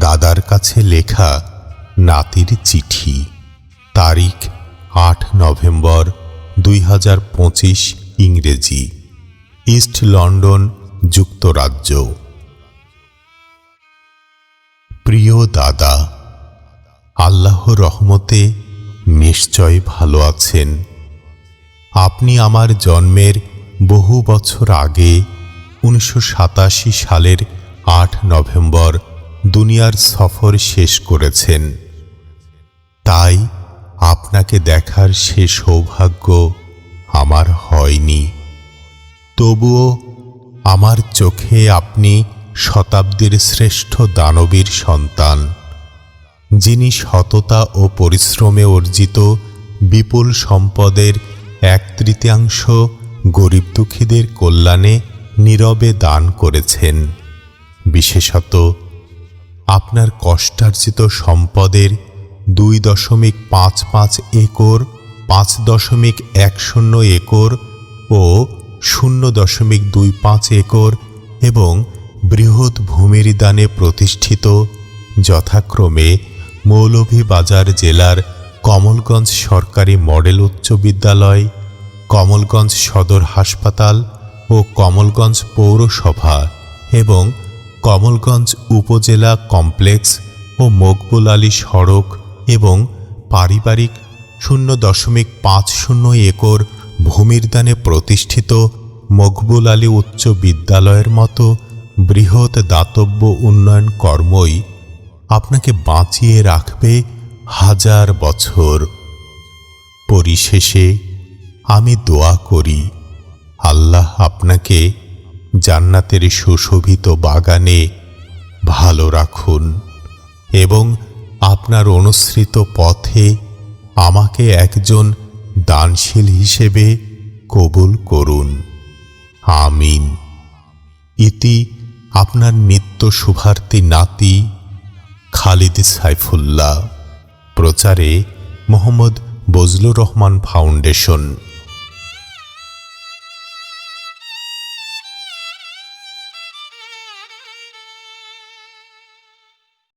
দাদার কাছে লেখা নাতির চিঠি। তারিখ 8 নভেম্বর 2025 ইংরেজি। ইস্ট লন্ডন, যুক্তরাজ্য। প্রিয় দাদা, আল্লাহর রহমতে নিশ্চয় ভালো আছেন। আপনি আমার জন্মের বহু বছর আগে 1987 সালের 8 নভেম্বর দুনিয়ার সফর শেষ করেছেন। তাই আপনাকে দেখার সে সৌভাগ্য আমার হয়নি। তবুও আমার চোখে আপনি শতাব্দীর শ্রেষ্ঠ দানবীর সন্তান, যিনি সততা ও পরিশ্রমে অর্জিত বিপুল সম্পদের 1/3 গরিব দুঃখীদের কল্যাণে নীরবে দান করেছেন। বিশেষত আপনার কষ্টার্জিত সম্পদের 2.55 একর, 5.10 একর ও 0.25 একর এবং বৃহৎ ভূমির দানে প্রতিষ্ঠিত যথাক্রমে মৌলভীবাজার জেলার কমলগঞ্জ সরকারি মডেল উচ্চ বিদ্যালয়, কমলগঞ্জ সদর হাসপাতাল ও কমলগঞ্জ পৌরসভা এবং কমলগঞ্জ উপজেলা কমপ্লেক্স ও মকবুল আলী সড়ক এবং পারিবারিক 0.50 একর ভূমির দানে প্রতিষ্ঠিত মকবুল আলী উচ্চ বিদ্যালয়ের মতো বৃহৎ দাতব্য উন্নয়ন কর্মই আপনাকে বাঁচিয়ে রাখবে 1000 বছর। পরিশেষে আমি দোয়া করি আল্লাহ আপনাকে জান্নাতের সুশোভিত বাগানে ভালো রাখুন এবং আপনার অনুসৃত পথে আমাকে একজন দানশীল হিসেবে কবুল করুন। আমিন। ইতি আপনার নিত্য শুভার্থী নাতি খালিদ সাইফুল্লাহ। প্রচারে মোহাম্মদ বজলুর রহমান ফাউন্ডেশন।